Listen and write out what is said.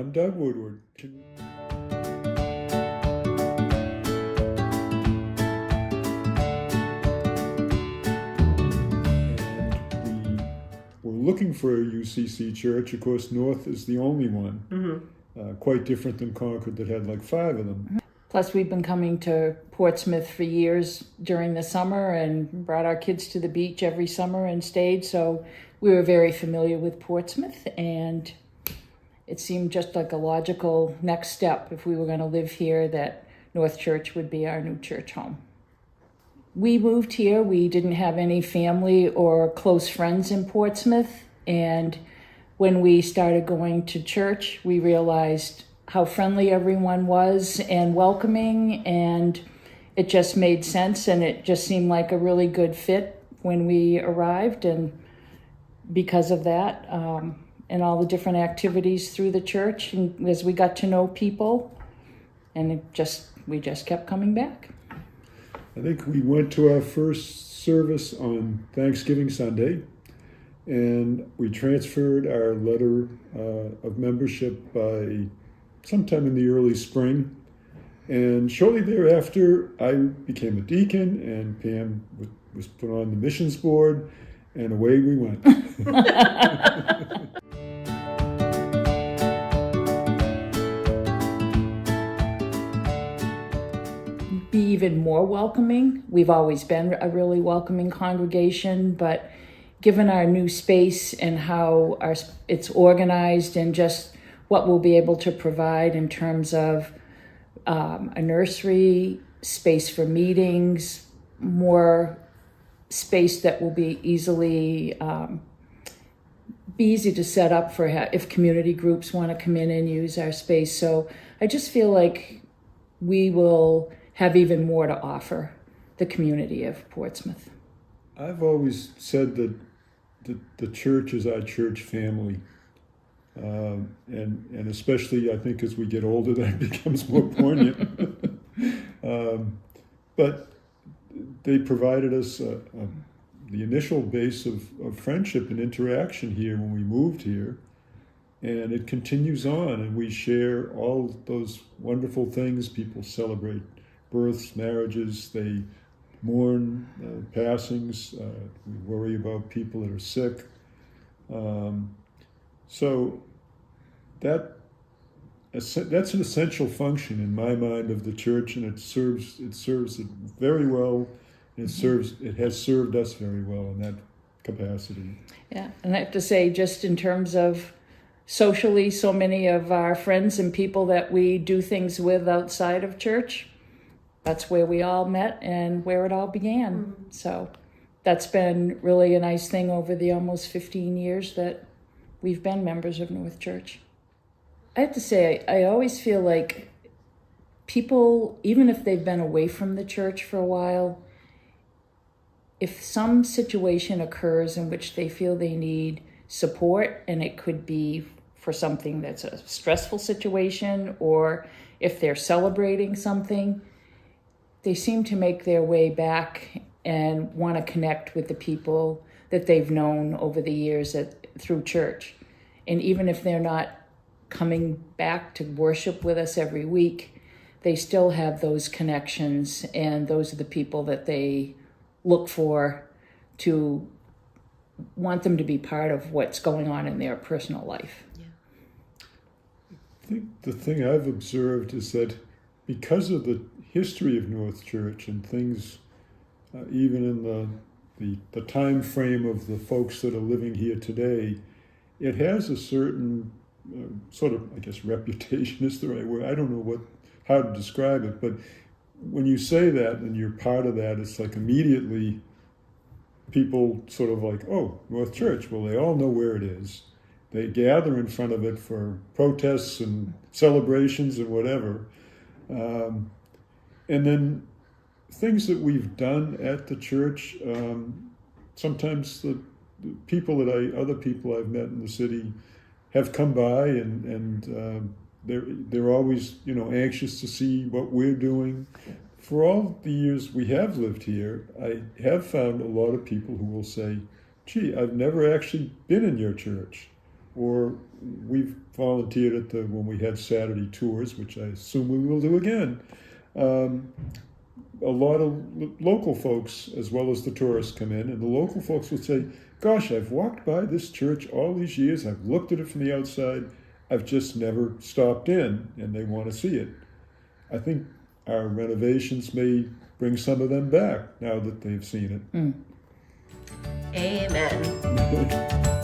I'm Doug Woodward. And we were looking for a UCC church. Of course, North is the only one. Quite different than Concord that had like 5 of them. Plus, we've been coming to Portsmouth for years during the summer and brought our kids to the beach every summer and stayed. So we were very familiar with Portsmouth, and it seemed just like a logical next step if we were going to live here that North Church would be our new church home. We moved here. We didn't have any family or close friends in Portsmouth, and when we started going to church, we realized how friendly everyone was and welcoming, and it just made sense, and it just seemed like a really good fit when we arrived. And because of that, and all the different activities through the church, and as we got to know people, and we just kept coming back. I think we went to our first service on Thanksgiving Sunday, and we transferred our letter of membership by sometime in the early spring. And shortly thereafter, I became a deacon, and Pam was put on the missions board, and away we went. Be even more welcoming. We've always been a really welcoming congregation, but given our new space and how it's organized and just what we'll be able to provide in terms of a nursery, space for meetings, more space that will be easy to set up for if community groups want to come in and use our space. So I just feel like we will have even more to offer the community of Portsmouth. I've always said that the church is our church family. And especially, I think, as we get older, that becomes more poignant. But they provided us the initial base of friendship and interaction here when we moved here. And it continues on, and we share all those wonderful things. People celebrate births, marriages, they mourn passings, we worry about people that are sick. So that's an essential function in my mind of the church, and it serves it very well. It has served us very well in that capacity. Yeah, and I have to say, just in terms of socially, so many of our friends and people that we do things with outside of church, that's where we all met and where it all began. So that's been really a nice thing over the almost 15 years that we've been members of North Church. I have to say, I always feel like people, even if they've been away from the church for a while, if some situation occurs in which they feel they need support, and it could be for something that's a stressful situation, or if they're celebrating something, they seem to make their way back and want to connect with the people that they've known over the years through church. And even if they're not coming back to worship with us every week, they still have those connections, and those are the people that they look for to want them to be part of what's going on in their personal life. Yeah. I think the thing I've observed is that because of the history of North Church and things, even in the time frame of the folks that are living here today, it has a certain sort of, I guess, reputation is the right word. I don't know how to describe it, but when you say that and you're part of that, it's like immediately people sort of like, oh, North Church, well, they all know where it is. They gather in front of it for protests and celebrations and whatever. And then things that we've done at the church, sometimes the other people I've met in the city have come by, and they're always, anxious to see what we're doing. For all the years we have lived here, I have found a lot of people who will say, gee, I've never actually been in your church. or we've volunteered at when we had Saturday tours, which I assume we will do again. A lot of local folks, as well as the tourists, come in, and the local folks will say, gosh, I've walked by this church all these years, I've looked at it from the outside, I've just never stopped in, and they want to see it. I think our renovations may bring some of them back now that they've seen it. Amen.